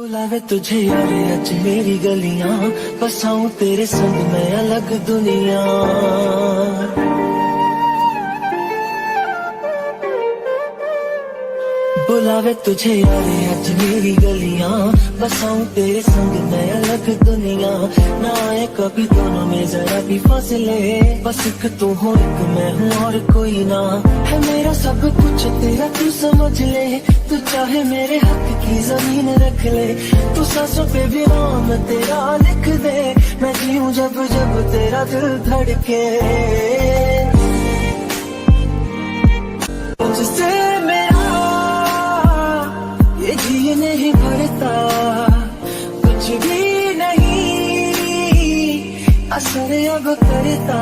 बुलावे तुझे यार आज मेरी गलियां, बसाऊं तेरे संग मैं अलग दुनिया। बुलावे तुझे यार आज मेरी गलियां, बसाऊं तेरे संग मैं अलग दुनिया। ना आए कभी दोनों में जरा भी फासले, बस एक तू हो एक मैं हूँ और कोई ना। है मेरा सब कुछ तेरा तू समझ ले, तू चाहे मेरे हक की जमीन रख ले। तू सांसों पे भी नाम तेरा लिख दे, मैं जीऊं जब जब तेरा दिल धड़के। तुझसे मेरा ये जी नहीं भरता, कुछ भी नहीं असर अब करता।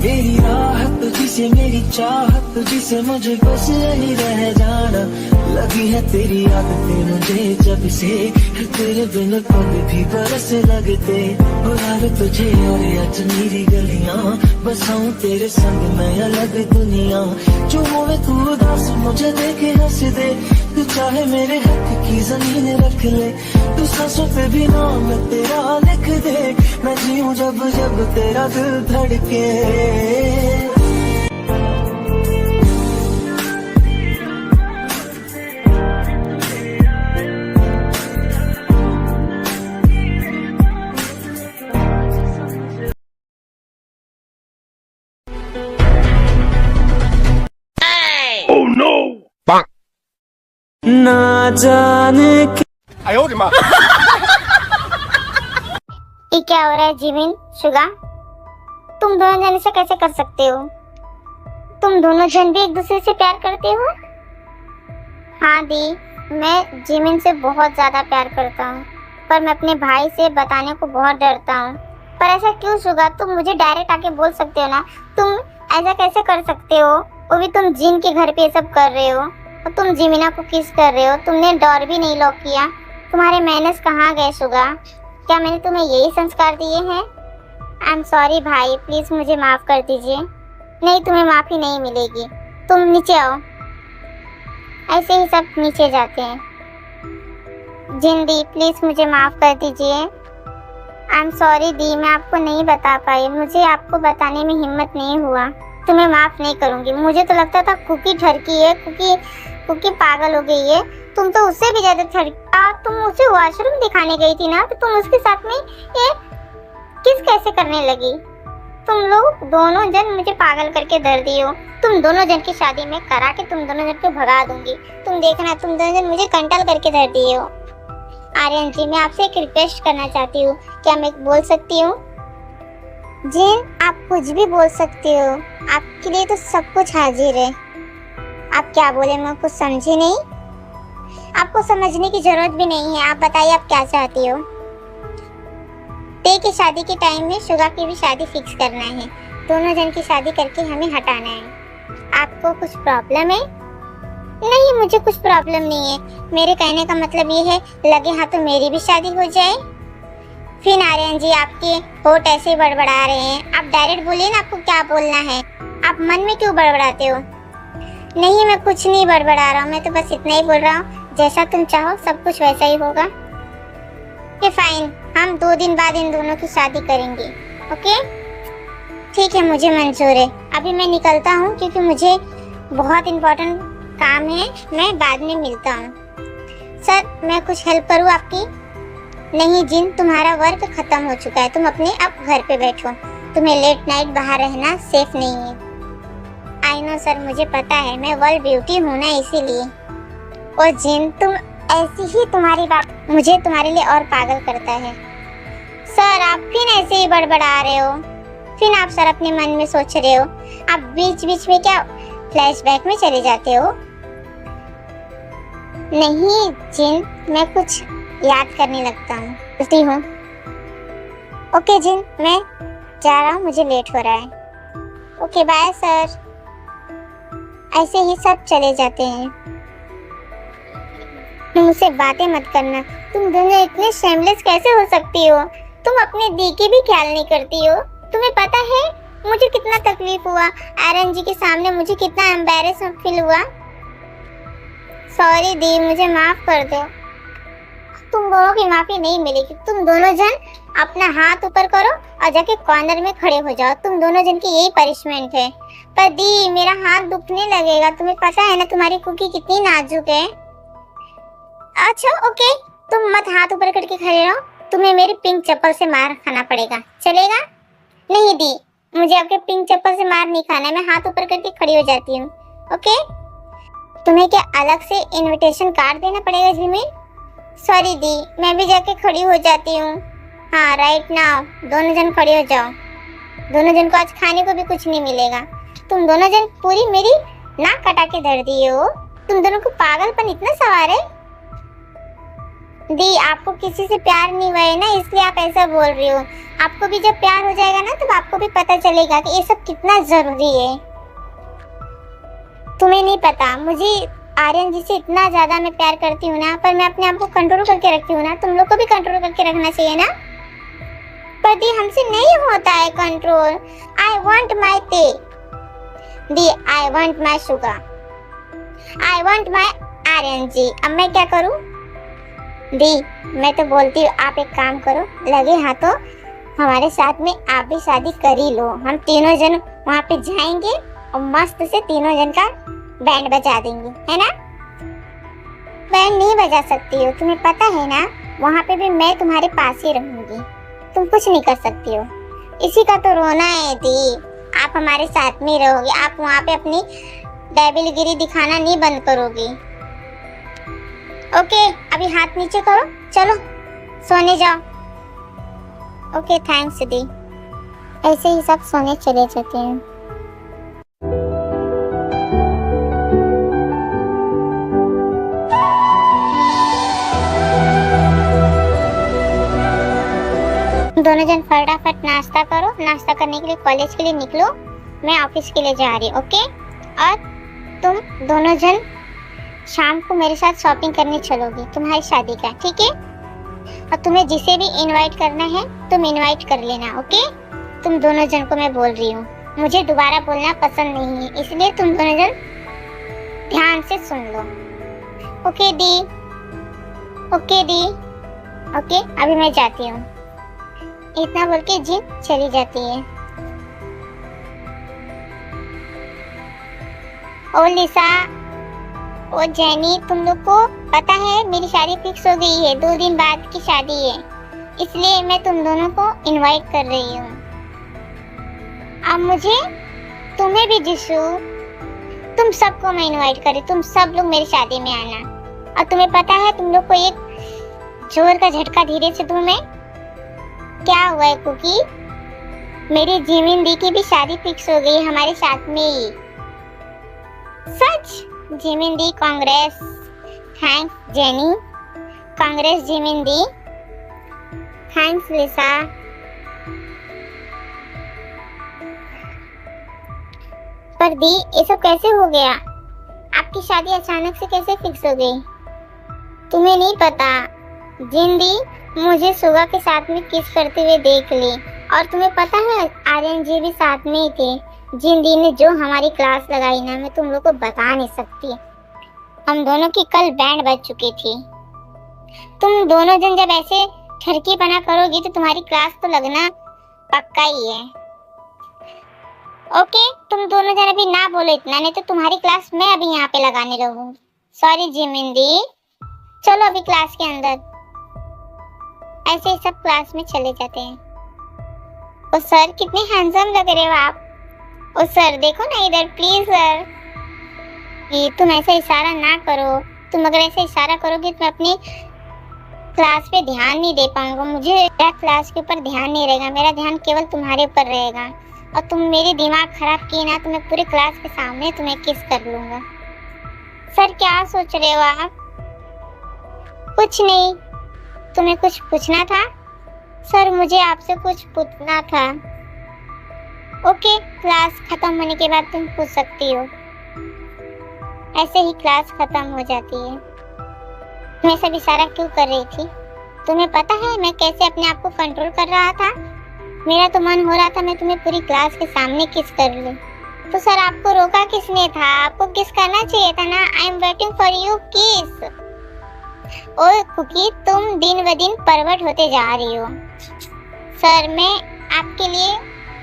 मेरी राहत तुझसे मेरी चाहत तुझसे मुझे बस यही रह जाना। लगी है तेरी आदतें मुझे जब से, तेरे बिन पल भी बरस लगते। बुलावे तुझे और आज मेरी गलियां, बसाऊं तेरे संग मैं अलग दुनिया। जो होवे तू उदास मुझे देखे हंस दे, तू चाहे मेरे हक की जमीन रख ले। तू सांसों पे भी नाम तेरा लिख दे, मैं जीऊं जब जब तेरा दिल धड़के। Oh no! ना जाने哎呦我的妈！ ये क्या हो रहा है जिमिन, शुगा? तुम दोनों जन से कैसे कर सकते हो? तुम दोनों जन भी एक दूसरे से प्यार करते हो? हाँ दी, मैं जिमिन से बहुत ज्यादा प्यार करता हूँ, पर मैं अपने भाई से बताने को बहुत डरता हूँ। पर ऐसा क्यों शुगा? तुम मुझे डायरेक्ट आके बोल सकते हो ना। तुम ऐसा कैसे कर सकते हो? वो भी तुम जिन के घर पे ये सब कर रहे हो, और तुम जिमिना को किस कर रहे हो। तुमने डोर भी नहीं लॉक किया। तुम्हारे मैनर्स कहाँ गए शुगा? क्या मैंने तुम्हें यही संस्कार दिए हैं? आई एम सॉरी भाई, प्लीज मुझे माफ कर दीजिए। नहीं, तुम्हें माफी नहीं मिलेगी। तुम नीचे आओ। ऐसे ही सब नीचे जाते हैं। जिन दी, प्लीज मुझे माफ कर दीजिए। आई एम सॉरी दी, मैं आपको नहीं बता पाई, मुझे आपको बताने में हिम्मत नहीं हुआ। तुम्हें माफ नहीं करूंगी। मुझे तो लगता था कुकी ठरकी है, कुकी पागल हो गई है। तुम तो उससे भी ज्यादा ठरका। तुम उसे वॉशरूम दिखाने गई थी ना, तो तुम उसके साथ में ये किस कैसे करने लगी? तुम लोग दोनों जन मुझे पागल करके धर दिए हो। तुम दोनों जन की शादी में करा के तुम दोनों जन को भगा दूंगी। तुम देखना, तुम दोनों जन मुझे कंट्रोल करके धर दिए हो। आर्यन जी, मैं आपसे एक रिक्वेस्ट करना चाहती हूँ, क्या मैं बोल सकती हूँ? जी, आप कुछ भी बोल सकती हो, आपके लिए तो सब कुछ हाजिर है। आप क्या बोले मैं कुछ समझी नहीं। आपको समझने की जरूरत भी नहीं है। आप बताइए आप क्या चाहती हो? ते की शादी के टाइम में शुगा की भी शादी फिक्स करना है। दोनों जन की शादी करके हमें हटाना है। आपको कुछ प्रॉब्लम है? नहीं, मुझे कुछ प्रॉब्लम नहीं है। मेरे कहने का मतलब ये है, लगे हाथों मेरी भी शादी हो जाए। फिर आर्यन जी, आपके होठ ऐसे ही बड़बड़ा रहे हैं। आप डायरेक्ट बोलिए ना, आपको क्या बोलना है। आप मन में क्यों बड़बड़ाते हो? नहीं, मैं कुछ नहीं बड़बड़ा रहा हूँ। मैं तो बस इतना ही बोल रहा हूँ, जैसा तुम चाहो सब कुछ वैसा ही होगा। ओके फाइन, हम 2 दिन बाद इन दोनों की शादी करेंगे। ओके ठीक है, मुझे मंजूर है। अभी मैं निकलता हूँ क्योंकि मुझे बहुत इम्पोर्टेंट काम है। मैं बाद में मिलता हूँ। सर, मैं कुछ हेल्प करूँ आपकी? नहीं जिन, तुम्हारा वर्क खत्म हो चुका है। तुम अपने अब घर पे बैठो। तुम्हें लेट नाइट बाहर रहना सेफ नहीं है। आई नो सर, मुझे पता है, मैं वर्ल्ड ब्यूटी हूँ ना, इसीलिए। और जिन, तुम ऐसी ही, तुम्हारी बात मुझे तुम्हारे लिए और पागल करता है। सर, आप फिर ऐसे ही बड़बड़ा रहे हो। फिर आप सर अपने मन में सोच रहे हो। आप बीच बीच में क्या फ्लैशबैक में चले जाते हो? नहीं जिन, मैं कुछ याद करने लगता हूँ, उल्टी हूँ। ओके जिन, मैं जा रहा हूँ, मुझे लेट हो रहा है। Okay bye sir. ऐसे ही सब चले जाते हैं। मुझसे बातें मत करना। तुम दोनों इतने शेमलेस कैसे हो सकती हो? तुम अपने दी की भी ख्याल नहीं करती हो। तुम्हें पता है मुझे कितना तकलीफ हुआ? आर्यन जी के सामने मुझे कितना एम्बैरेस फील हुआ। सॉरी दी, मुझे माफ कर दो। तुम दोनों की माफी नहीं मिलेगी। तुम दोनों जन अपना हाथ ऊपर करो और जाके कॉर्नर में खड़े हो जाओ। तुम दोनों जन की यही पनिशमेंट है। पर दी, मेरा हाथ दुखने लगेगा। तुम्हें पता है ना तुम्हारी कुकी कितनी नाजुक है। अच्छा ओके, तुम मत हाथ ऊपर करके खड़े रहो। तुम्हें मेरी पिंक चप्पल से मार खाना पड़ेगा, चलेगा? नहीं दी, मुझे आपके पिंक चप्पल से मार नहीं खाना। मैं हाथ ऊपर करके खड़ी हो जाती हूँ। ओके, तुम्हें क्या अलग से इनविटेशन कार्ड देना पड़ेगा जिमिन? सॉरी दी, मैं भी जाके खड़ी हो जाती हूँ। हाँ राइट नाउ, दोनों जन खड़े हो जाओ। दोनों जन को आज खाने को भी कुछ नहीं मिलेगा। तुम दोनों जन पूरी मेरी नाक कटा के धर दिए हो। तुम दोनों को पागलपन इतना सवार है। दी, आपको किसी से प्यार नहीं हुआ है ना, इसलिए आप ऐसा बोल रही हो। आपको भी जब प्यार हो जाएगा ना, तब आपको भी पता चलेगा कि ये सब कितना जरूरी है। तुम्हें नहीं पता, मुझे आर्यन जी से इतना ज्यादा मैं प्यार करती हूँ ना, पर मैं अपने आप को कंट्रोल करके रखती हूँ ना। तुम लोग को भी कंट्रोल करके रखना चाहिए ना। पर दी, हमसे नहीं होता है control. I want my Tae दी, I want my sugar, I want my Aryan ji. अब मैं क्या करूँ? दी, मैं तो बोलती हूँ आप एक काम करो, लगे हाथों हमारे साथ में आप भी शादी कर ही लो। हम तीनों जन वहाँ पे जाएंगे और मस्त से तीनों जन का बैंड बजा देंगे, है ना? बैंड नहीं बजा सकती हो, तुम्हें पता है ना। वहाँ पे भी मैं तुम्हारे पास ही रहूंगी, तुम कुछ नहीं कर सकती हो। इसी का तो रोना है दी, आप हमारे साथ में रहोगे। आप वहाँ पे अपनी डेबिलगिरी दिखाना नहीं बंद करोगी। ओके, अभी हाथ नीचे करो, चलो सोने जाओ। ओके थैंक्स दी। ऐसे ही सब सोने चले जाते हैं। दोनों जन फटाफट नाश्ता करो। नाश्ता करने के लिए कॉलेज के लिए निकलो, मैं ऑफिस के लिए जा रही हूँ। ओके, और तुम दोनों जन शाम को मेरे साथ शॉपिंग करने चलोगी तुम्हारी शादी का, ठीक है? और तुम्हें जिसे भी इनवाइट करना है तुम इनवाइट कर लेना। ओके, तुम दोनों जन को मैं बोल रही हूँ, मुझे दोबारा बोलना पसंद नहीं है, इसलिए तुम दोनों जन ध्यान से सुन लो। ओके दी, ओके दी, ओके अभी मैं जाती हूँ। इतना बोल के जिन चली जाती है। ओ लिसा, ओ जेनी, तुम लोग को पता है मेरी शादी फिक्स हो गई है। 2 दिन बाद की शादी है, इसलिए मैं तुम दोनों को इनवाइट कर रही हूँ। अब मुझे तुम्हें भी जिसू, तुम सबको मैं इनवाइट कर रही, तुम सब लोग मेरी शादी में आना। और तुम्हें पता है तुम लोग को एक जोर का झटका धीरे से दूं मैं। क्या हुआ है कुकी? मेरी जिमिन दी की भी शादी फिक्स हो गई हमारे साथ में ही। सच? जिमिन दी congrats. Thanks Jenny. Congrats Jimin दी। Thanks Lisa. पर दी, ये सब कैसे हो गया? आपकी शादी अचानक से कैसे फिक्स हो गई? तुम्हें नहीं पता, जिन दी मुझे सुगा के साथ में किस करते हुए देख ली। और तुम्हें पता है आर्यन जी भी साथ में ही थे। जिन दी ने जो हमारी क्लास लगाई ना, मैं तुम लोग को बता नहीं सकती। हम दोनों की कल बैंड बज चुकी थी। तुम दोनों जन जब ऐसे ठरकी पना करोगी तो तुम्हारी क्लास तो लगना पक्का ही है। ओके, तुम दोनों जन अभी ना बोलो इतना, नहीं तो तुम्हारी क्लास मैं अभी यहाँ पे लगाने लगूंगी। सॉरी जिमिन दी, चलो अभी क्लास के अंदर। ऐसे ही सब क्लास में चले जाते हैं। ओ सर, कितने हैंडसम लग रहे हो आप। ओ सर देखो ना इधर प्लीज सर। ये तुम ऐसा इशारा ना करो, तुम अगर ऐसा इशारा करोगे तो मैं अपनी क्लास पे ध्यान नहीं दे पाऊंगा। मुझे मेरा क्लास के ऊपर ध्यान नहीं रहेगा, मेरा ध्यान केवल तुम्हारे ऊपर रहेगा। और तुम मेरी दिमाग खराब की ना तो मैं पूरे क्लास के सामने तुम्हें किस कर लूंगा। सर क्या सोच रहे हो आप? कुछ नहीं, तुम्हें कुछ पूछना था? सर मुझे आपसे कुछ पूछना था। ओके, क्लास खत्म होने के बाद तुम पूछ सकती हो। ऐसे ही क्लास खत्म हो जाती है। मैं सब इशारा क्यों कर रही थी? तुम्हें पता है मैं कैसे अपने आप को कंट्रोल कर रहा था? मेरा तो मन हो रहा था मैं तुम्हें पूरी क्लास के सामने किस कर लूं। तो सर आपको रोका किसने था? आपको किस करना चाहिए था ना। आई एम वेटिंग फॉर यू किस। और कुकी तुम दिन ब दिन परवट होते जा रही हो। सर मैं आपके लिए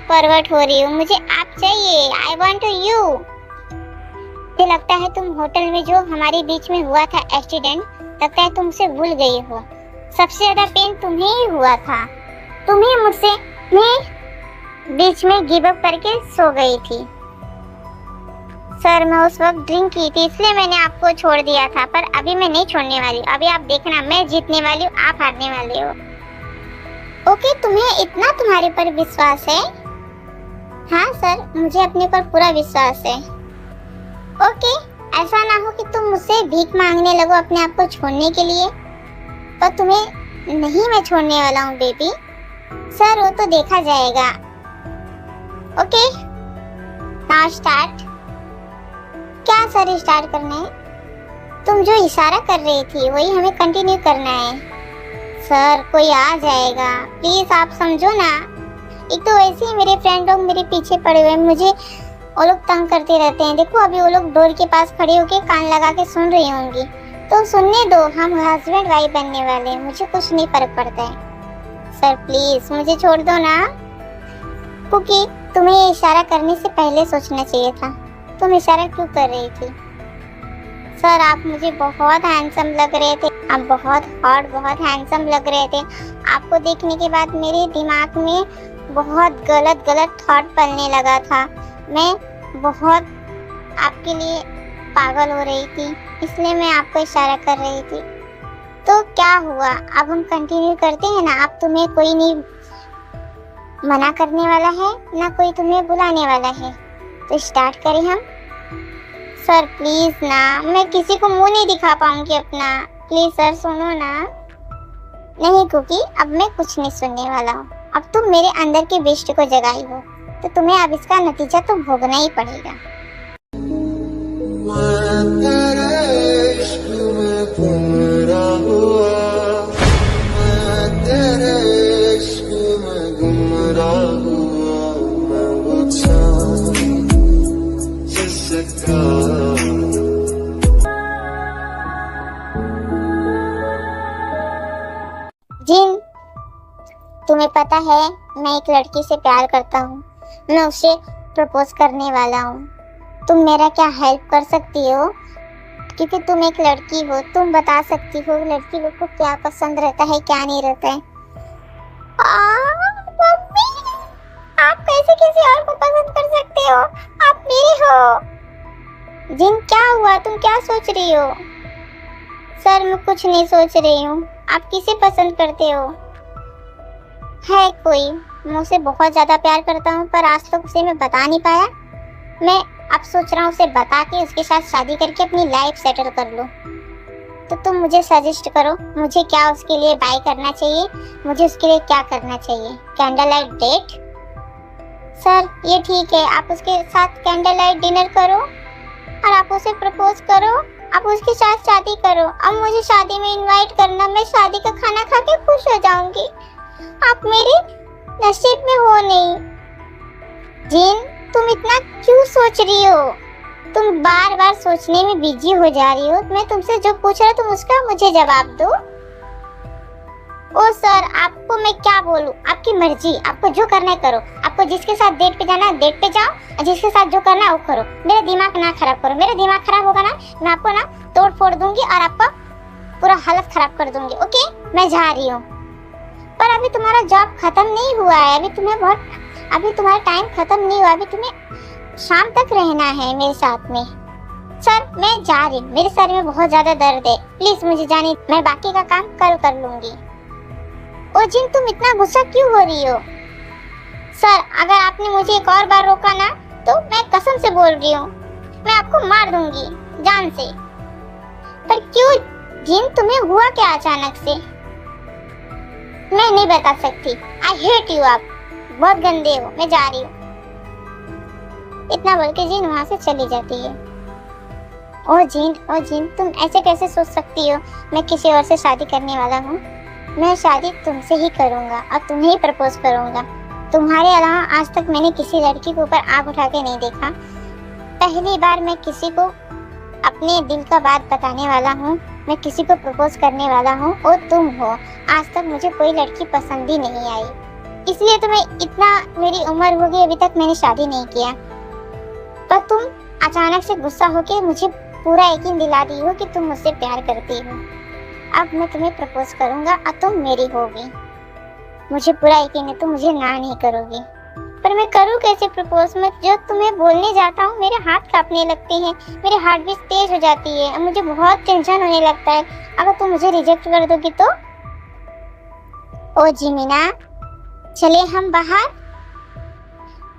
परवट हो रही हूँ, मुझे आप चाहिए। I want you. मुझे लगता है तुम होटल में जो हमारे बीच में हुआ था एक्सीडेंट, लगता है तुम उसे भूल गई हो। सबसे ज्यादा पेन तुम्हें ही हुआ था। तुम्हें मुझसे मैं बीच में गिव अप करके सो गई थी। सर मैं उस वक्त ड्रिंक की थी, इसलिए मैंने आपको छोड़ दिया था, पर अभी मैं नहीं छोड़ने वाली। अभी आप देखना, मैं जीतने वाली हूँ, आप हारने वाले हो। ओके, तुम्हें इतना तुम्हारे पर विश्वास है? हाँ सर, मुझे अपने पर पूरा विश्वास है। ओके, ऐसा ना हो कि तुम मुझसे भीख मांगने लगो अपने आप को छोड़ने के लिए। पर तुम्हें नहीं मैं छोड़ने वाला हूँ बेबी। सर वो तो देखा जाएगा। Okay, now start. क्या सर स्टार्ट करना है? तुम जो इशारा कर रही थी वही हमें कंटिन्यू करना है। सर कोई आ जाएगा, प्लीज आप समझो ना। एक तो वैसे ही मेरे फ्रेंड लोग मेरे पीछे पड़े हुए, मुझे वो लोग तंग करते रहते हैं। देखो अभी वो लोग डोर के पास खड़े होके कान लगा के सुन रही होंगी, तो सुनने दो। हम हस्बैंड वाइफ बनने वाले हैं, मुझे कुछ नहीं फर्क पड़ता है। सर प्लीज मुझे छोड़ दो ना। क्योंकि तुम्हें ये इशारा करने से पहले सोचना चाहिए था। तुम इशारा क्यों कर रही थी? सर आप मुझे बहुत हैंडसम लग रहे थे, आप बहुत हॉट, बहुत हैंडसम लग रहे थे। आपको देखने के बाद मेरे दिमाग में बहुत गलत थॉट पलने लगा था। मैं बहुत आपके लिए पागल हो रही थी, इसलिए मैं आपको इशारा कर रही थी। तो क्या हुआ, अब हम कंटिन्यू करते हैं ना। अब तुम्हें कोई नहीं मना करने वाला है, ना कोई तुम्हें बुलाने वाला है, तो स्टार्ट करें हम। सर प्लीज ना, मैं किसी को मुंह नहीं दिखा पाऊंगी अपना। प्लीज सर सुनो ना। नहीं कुकी, अब मैं कुछ नहीं सुनने वाला हूँ। अब तुम मेरे अंदर के बेस्ट को जगाई हो, तो तुम्हें अब इसका नतीजा तो भोगना ही पड़ेगा। जिन, तुम्हें पता है मैं एक लड़की से प्यार करता हूँ, मैं उसे प्रपोज करने वाला हूँ। तुम मेरा क्या हेल्प कर सकती हो? क्योंकि तुम एक लड़की हो, तुम बता सकती हो लड़की लोग को क्या पसंद रहता है, क्या नहीं रहता है। मम्मी, आप कैसे किसी और को पसंद कर सकते हो? आप मेरी हो। जिन क्या हुआ, तुम क्या सोच रही हो? सर मैं कुछ नहीं सोच रही हूँ। आप किसे पसंद करते हो? है कोई, मैं उसे बहुत ज्यादा प्यार करता हूँ, पर आज तक उसे मैं बता नहीं पाया। मैं अब सोच रहा हूँ उसे बता के उसके साथ शादी करके अपनी लाइफ सेटल कर लूँ। तो तुम मुझे सजेस्ट करो, मुझे क्या उसके लिए बाय करना चाहिए, मुझे उसके लिए क्या करना चाहिए? Candle light date? सर ये ठीक है, आप उसके साथ कैंडल लाइट डिनर करो और आप उसे प्रपोज करो, आप उसके साथ शादी करो। अब मुझे शादी में इनवाइट करना, मैं शादी का खाना खा के खुश हो जाऊंगी। आप मेरे नसीब में हो नहीं। जिन तुम इतना क्यों सोच रही हो? तुम बार बार सोचने में बिजी हो जा रही हो। मैं तुमसे जो पूछ रहा तुम उसका मुझे जवाब दो। ओ सर आपको मैं क्या बोलूं, आपकी मर्जी, आपको जो करना है करो। आपको जिसके साथ डेट पे जाना है डेट पे जाओ, और जिसके साथ जो करना है वो करो। मेरा दिमाग ना खराब करो, मेरा दिमाग खराब होगा ना, मैं आपको ना तोड़ फोड़ दूंगी और आपका पूरा हालत खराब कर दूंगी। ओके मैं जा रही हूँ। पर अभी तुम्हारा जॉब खत्म नहीं हुआ है, अभी तुम्हारा टाइम खत्म नहीं हुआ, अभी तुम्हें शाम तक रहना है मेरे साथ में। सर मैं जा रही हूँ, मेरे सर में बहुत ज्यादा दर्द है, प्लीज मुझे जाने, मैं बाकी का काम कल कर लूंगी। ओ जिन तुम इतना गुस्सा क्यों हो रही हो? सर अगर आपने मुझे एक और बार रोका ना, तो मैं कसम से बोल रही हूँ मैं आपको मार दूंगी जान से। पर क्यों जिन, तुम्हें हुआ क्या अचानक से? मैं नहीं बता सकती। आई हेट यू, आप बहुत गंदे हो, मैं जा रही हूँ। इतना बोल के जिन वहां से चली जाती है। ओ जिन तुम ऐसे कैसे सोच सकती हो? मैं किसी और से शादी करने वाला हूँ। मैं शादी तुमसे ही करूँगा और तुम्हें ही प्रपोज करूँगा। तुम्हारे अलावा आज तक मैंने किसी लड़की के ऊपर आँख उठा के नहीं देखा। पहली बार मैं किसी को अपने दिल का बात बताने वाला हूँ। मैं किसी को प्रपोज करने वाला हूँ और तुम हो। आज तक मुझे कोई लड़की पसंद ही नहीं आई, इसलिए तो मैं इतना, मेरी उम्र हो गई अभी तक मैंने शादी नहीं किया। पर तुम अचानक से गुस्सा होके मुझे पूरा यकीन दिला दी हो कि तुम मुझसे प्यार करती हो। अब मैं तुम्हें प्रपोज करूंगा और तुम मेरी होगी। मुझे पूरा यकीन है तुम मुझे ना नहीं करोगी। पर मैं करूँ कैसे प्रपोज? मैं जो तुम्हें बोलने जाता हूँ मेरे हाथ कांपने लगते हैं, मेरे हार्ट बीट तेज हो जाती है, मुझे बहुत टेंशन होने लगता है। अगर तुम मुझे रिजेक्ट कर दोगी तो? ओ जिमिना, चले हम बाहर।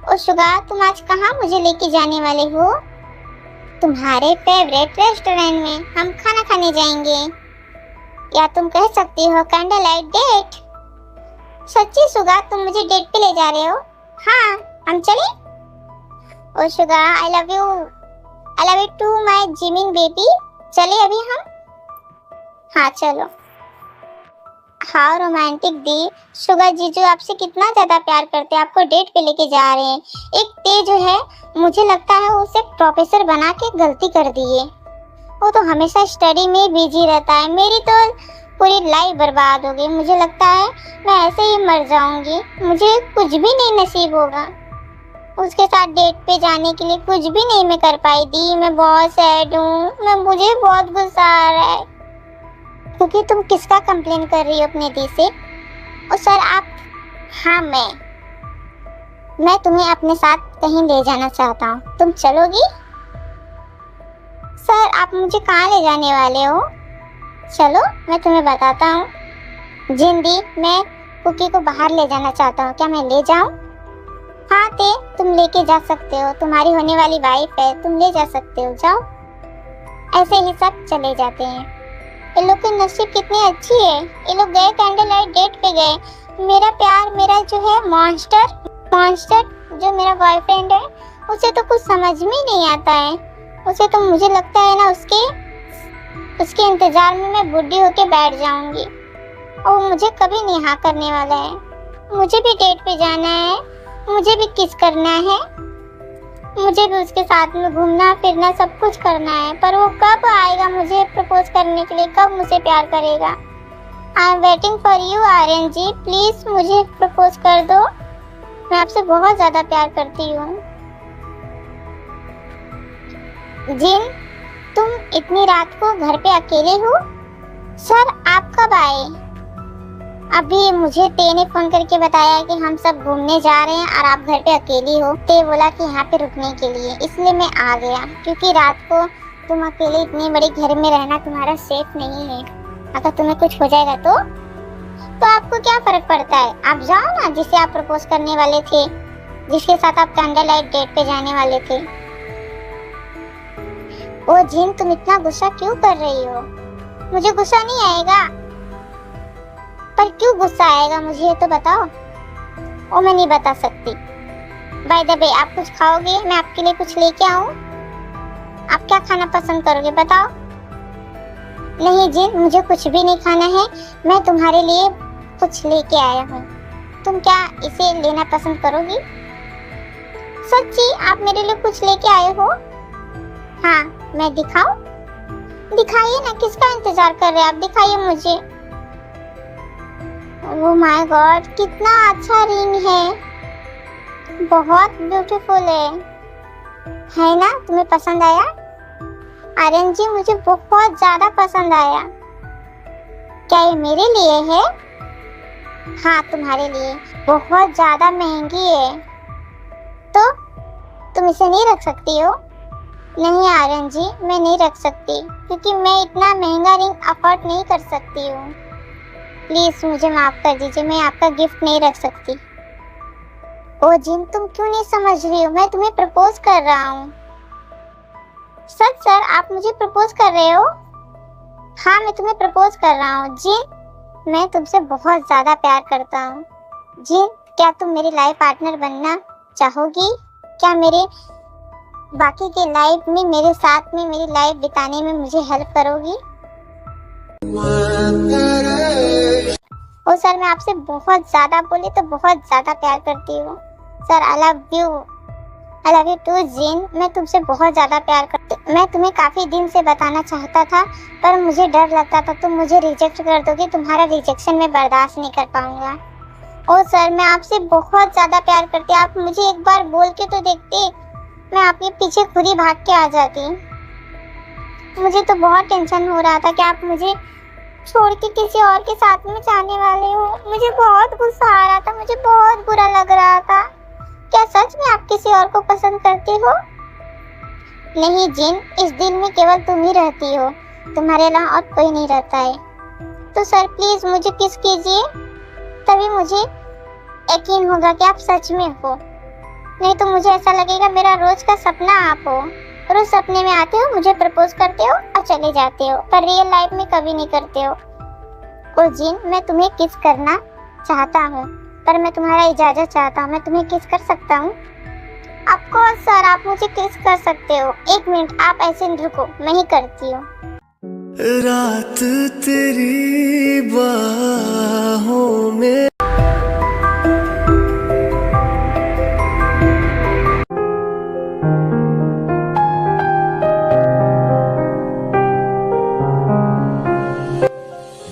ओ शुगा, तुम आज कहाँ मुझे लेके जाने वाले हो? तुम्हारे फेवरेट रेस्टोरेंट में हम खाना खाने जाएंगे, या तुम कह सकती हो कैंडल लाइट डेट। सच्ची शुगा, तुम मुझे डेट पे ले जा रहे हो? हाँ, हम चले? Oh Suga, I love you too my Jimin baby. चले अभी हम? हाँ चलो। हाँ रोमांटिक दी। शुगा जीजू आपसे कितना ज्यादा प्यार करते हैं, आपको डेट पे लेके जा रहे हैं। एक ते जो है मुझे लगता है उसे प्रोफेसर बना के गलती कर दी है। वो तो हमेशा स्टडी में बिजी रहता है, मेरी तो पूरी लाइफ बर्बाद हो गई। मुझे लगता है मैं ऐसे ही मर जाऊंगी, मुझे कुछ भी नहीं नसीब होगा। उसके साथ डेट पे जाने के लिए कुछ भी नहीं मैं कर पाई दी। मैं बहुत सैड हूँ, मुझे बहुत गुस्सा आ रहा है। क्योंकि तुम किसका कंप्लेन कर रही हो अपने दी से? और सर आप? हाँ मैं तुम्हें अपने साथ कहीं ले जाना चाहता हूँ, तुम चलोगी? सर आप मुझे कहाँ ले जाने वाले हो? चलो मैं तुम्हें बताता हूँ। जिंदी, मैं कुकी को बाहर ले जाना चाहता हूँ, क्या मैं ले जाऊँ? हाँ ते, तुम लेके जा सकते हो, तुम्हारी होने वाली वाइफ है, तुम ले जा सकते हो, जाओ। ऐसे ही सब चले जाते हैं। ये लोग की नसीब कितनी अच्छी है, ये लोग गए कैंडल लाइट डेट पे गए। मेरा प्यार, मेरा जो है मॉन्स्टर जो मेरा बॉयफ्रेंड है, उसे तो कुछ समझ में नहीं आता है। उसे तो मुझे लगता है ना उसके इंतजार में मैं बुढ़ी होके बैठ जाऊंगी और मुझे कभी नहीं हाँ करने वाला है। मुझे भी डेट पे जाना है, मुझे भी किस करना है, मुझे भी उसके साथ में घूमना फिरना सब कुछ करना है। पर वो कब आएगा मुझे प्रपोज करने के लिए, कब मुझे प्यार करेगा? I am waiting for you Aryan ji, please मुझे प्रपोज कर दो, मैं आपसे बहुत ज्यादा प्यार करती हूँ। जिन, तुम इतनी रात को घर पे अकेले हो? सर आप कब आए? अभी मुझे ते ने फोन करके बताया कि हम सब घूमने जा रहे हैं और आप घर पे अकेली हो। ते बोला कि यहाँ पे रुकने के लिए, इसलिए मैं आ गया। क्योंकि रात को तुम अकेले इतनी बड़ी घर में रहना तुम्हारा सेफ नहीं है। अगर तुम्हें कुछ हो जाएगा तो आपको क्या फर्क पड़ता है? आप जाओ ना, जिसे आप प्रपोज करने वाले थे, जिसके साथ आप कैंडल लाइट डेट पे जाने वाले थे। ओ जिन, तुम इतना गुस्सा क्यों कर रही हो? मुझे गुस्सा नहीं आएगा। पर क्यों गुस्सा आएगा मुझे ये तो बताओ। ओ मैं नहीं बता सकती। बाय द वे, आप कुछ खाओगे? मैं आपके लिए कुछ लेके आऊं? आप क्या खाना पसंद करोगे बताओ? नहीं जिन, मुझे कुछ भी नहीं खाना है, मैं तुम्हारे लिए कुछ लेके आया हूँ। तुम क्या इसे लेना पसंद करोगी? सच्ची आप मेरे लिए कुछ लेके आए हो? हाँ, मैं दिखाऊं? दिखाइए ना, किसका इंतजार कर रहे हैं आप? दिखाइए मुझे। ओह माय गॉड, कितना अच्छा रिंग है, बहुत ब्यूटीफुल है ना? तुम्हें पसंद आया? आर्यन जी मुझे बहुत ज्यादा पसंद आया। क्या ये मेरे लिए है? हाँ तुम्हारे लिए। बहुत ज्यादा महंगी है, तो तुम इसे नहीं रख सकती हो? नहीं आर्यन जी, मैं नहीं रख सकती, क्योंकि मैं इतना महंगा रिंग अफोर्ड नहीं कर सकती हूँ। प्लीज मुझे माफ कर दीजिए, मैं आपका गिफ्ट नहीं रख सकती। ओ जिन, तुम क्यों नहीं समझ रही हो? मैं तुम्हें प्रपोज कर रहा हूँ। सर आप मुझे प्रपोज कर रहे हो? हाँ मैं तुम्हें प्रपोज कर रहा हूँ। जिन, मैं तुमसे बहुत ज्यादा प्यार करता हूँ। जिन, क्या तुम मेरी लाइफ पार्टनर बनना चाहोगी? क्या मेरे बाकी के लाइफ में मेरे साथ में मेरी लाइफ बिताने में मुझे हेल्प करोगी? ओ सर, मैं आपसे बहुत ज्यादा बोले तो बहुत ज्यादा प्यार करती हूँ। Sir I love you. I love you too Jin. मैं तुमसे बहुत ज़्यादा प्यार करती हूँ। मैं तुम्हें काफ़ी दिन से बताना चाहता था पर मुझे डर लगता था तुम मुझे रिजेक्ट कर दोगे। तुम्हारा रिजेक्शन मैं बर्दाश्त नहीं कर पाऊँगा। ओ सर, मैं आपसे बहुत ज़्यादा प्यार करती। आप मुझे एक बार बोल के तो देखते, मैं आपके पीछे खुद ही भाग के आ जाती। मुझे तो बहुत टेंशन हो रहा था कि आप मुझे छोड़ के किसी और के साथ में जाने वाले हो। मुझे बहुत गुस्सा आ रहा था, मुझे बहुत बुरा लग रहा था। क्या सच में आप किसी और को पसंद करते हो? नहीं जिन, इस दिल में केवल तुम ही रहती हो, तुम्हारे अलावा और कोई नहीं रहता है। तो सर प्लीज मुझे किस कीजिए, तभी मुझे यकीन होगा कि आप सच में हो। नहीं तो मुझे ऐसा लगेगा मेरा रोज का सपना आप हो। रोज सपने में आते हो, मुझे प्रपोज करते हो और चले जाते हो, पर रियल लाइफ में कभी नहीं करते हो। ओ जिन, मैं तुम्हें किस करना चाहता हूँ, पर मैं तुम्हारा इजाजत चाहता हूँ। मैं तुम्हें किस कर सकता हूँ? ऑफकोर्स सर, आप मुझे किस कर सकते हो। एक मिनट, आप ऐसे रुको, मैं ही करती हूँ। रात तेरी बाहों में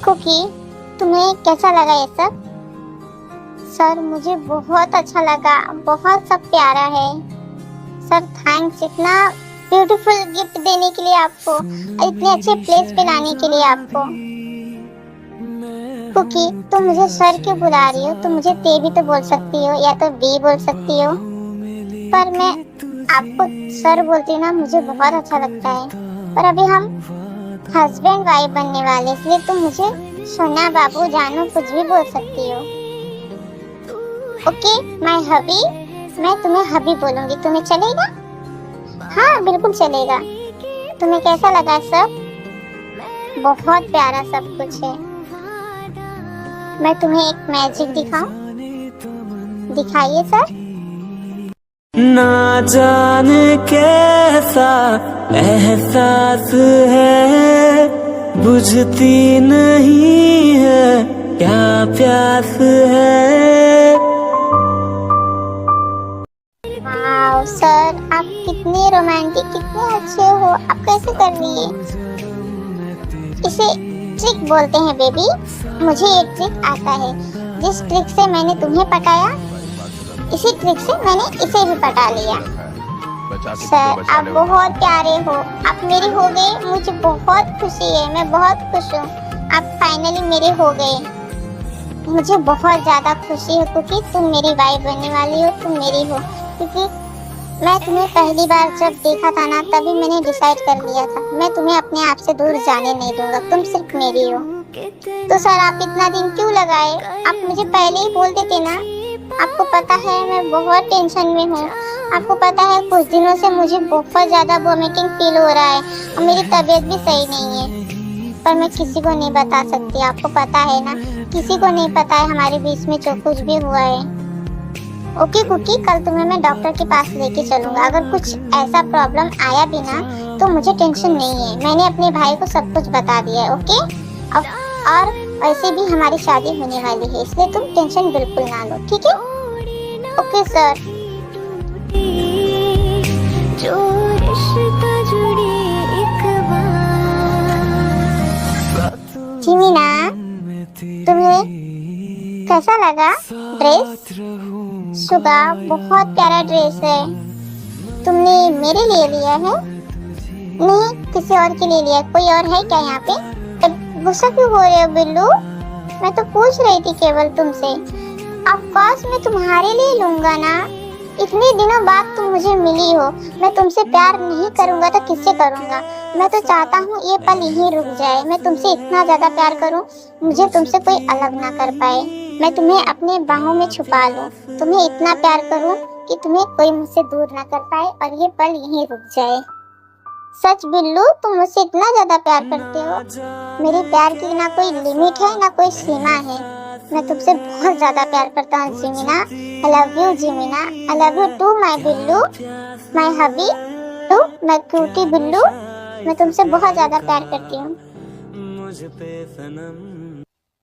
कुकी, तुम्हें कैसा लगा ये सब? सर मुझे बहुत अच्छा लगा, बहुत सब प्यारा है। सर थैंक्स इतना ब्यूटीफुल गिफ्ट देने के लिए आपको, इतने अच्छे प्लेस पे लाने के लिए आपको। कुकी, तुम मुझे सर क्यों बुला रही हो? तुम मुझे ते भी तो बोल सकती हो या तो बी बोल सकती हो, पर मैं आपको सर बोलती हूँ ना, मुझे बहुत अच्छा लगता है। पर अभी हम हस्बैंड वाइफ बनने वाले, इसलिए तुम मुझे सोना बाबू जानू कुछ भी बोल सकती हो। ओके माय हबी, मैं तुम्हें हबी बोलूंगी, तुम्हें चलेगा? हाँ बिल्कुल चलेगा। तुम्हें कैसा लगा सब? बहुत प्यारा सब कुछ है। मैं तुम्हें एक मैजिक दिखाऊं? दिखाइए सर। ना जाने कैसा एहसास है, बुझती नहीं है क्या प्यास है। वाओ सर, आप कितने रोमांटिक, कितने अच्छे हो। आप कैसे कर रही है? इसे ट्रिक बोलते हैं बेबी। मुझे एक ट्रिक आता है, जिस ट्रिक से मैंने तुम्हें पटाया, इसी ट्रिक से मैंने इसे भी पटा लिया। सर आप बहुत प्यारे हो, आप मेरी हो गए, मुझे बहुत खुशी है, मैं बहुत खुश हूँ। आप फाइनली मेरे हो गए, मुझे बहुत ज़्यादा खुशी है क्योंकि तुम मेरी वाइफ बनने वाली हो, तुम मेरी हो। क्योंकि मैं तुम्हें पहली बार जब देखा था ना, तभी मैंने डिसाइड कर लिया था मैं तुम्हें अपने आप से दूर जाने नहीं दूंगा, तुम सिर्फ मेरी हो। तो सर आप इतना दिन क्यों लगाए? आप मुझे पहले ही बोल देते ना। आपको पता है मैं बहुत टेंशन में हूँ। आपको पता है कुछ दिनों से मुझे बहुत ज़्यादा वॉमिटिंग फील हो रहा है और मेरी तबीयत भी सही नहीं है, पर मैं किसी को नहीं बता सकती। आपको पता है ना, किसी को नहीं पता है हमारे बीच में जो कुछ भी हुआ है। ओके कुकी, कल तुम्हें मैं डॉक्टर के पास लेके चलूँगा। अगर कुछ ऐसा प्रॉब्लम आया भी ना तो मुझे टेंशन नहीं है, मैंने अपने भाई को सब कुछ बता दिया है। ओके, और वैसे भी हमारी शादी होने वाली है, इसलिए तुम टेंशन बिल्कुल ना लो, ठीक है? Okay sir. जो रिश्ता जुड़े एक बार। जिमिना, तुम्हें कैसा लगा ड्रेस? सुगा, बहुत प्यारा ड्रेस है। तुमने मेरे लिए लिया है? नहीं, किसी और के लिए लिया। कोई और है क्या यहाँ पे? गुस्सा क्यों हो रहे हो बिल्लू? मैं तो पूछ रही थी केवल तुमसे। ऑफ कोर्स मैं तुम्हारे लिए लूंगा ना, इतने दिनों बाद तुम मुझे मिली हो। मैं तुमसे प्यार नहीं करूंगा तो किससे करूंगा? मैं तो चाहता हूँ ये पल यहीं रुक जाए। मैं तुमसे इतना ज्यादा प्यार करूँ, मुझे तुमसे कोई अलग ना कर पाए। मैं तुम्हें अपने बाहों में छुपा लूं, तुम्हें इतना प्यार करूं कि तुम्हें कोई मुझसे दूर ना कर पाए और ये पल यहीं रुक जाए। सच बिल्लू, तुम मुझसे इतना ज्यादा प्यार करते हो। मेरे प्यार की ना कोई लिमिट है ना कोई सीमा है। मैं तुमसे बहुत ज्यादा प्यार करता हूँ Jimina. I love you Jimina, I love you too my Billu, my hubby too my cutie Billu. मैं तुमसे बहुत ज्यादा प्यार करती हूँ।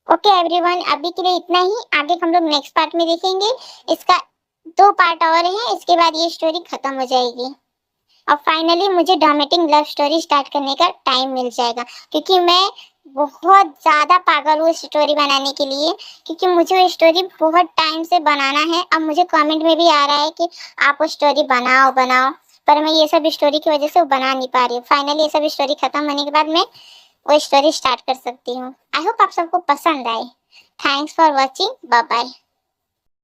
ओके एवरीवन, अभी के लिए इतना ही। आगे हम लोग नेक्स्ट पार्ट में देखेंगे इसका 2 पार्ट और हैं, इसके बाद ये स्टोरी खत्म हो जाएगी और फाइनली मुझे ड्रामेटिक लव स्टोरी स्टार्ट करने का टाइम मिल जाएगा, क्योंकि मैं बहुत ज़्यादा पागल हूँ स्टोरी बनाने के लिए, क्योंकि मुझे वो स्टोरी बहुत टाइम से बनाना है। अब मुझे कमेंट में भी आ रहा है कि आप वो स्टोरी बनाओ बनाओ, पर मैं ये सब स्टोरी की वजह से वो बना नहीं पा रही हूँ। फाइनली ये सब स्टोरी खत्म होने के बाद मैं वो स्टोरी स्टार्ट कर सकती हूँ। आई होप आप सबको पसंद आए। Thanks for watching, bye bye.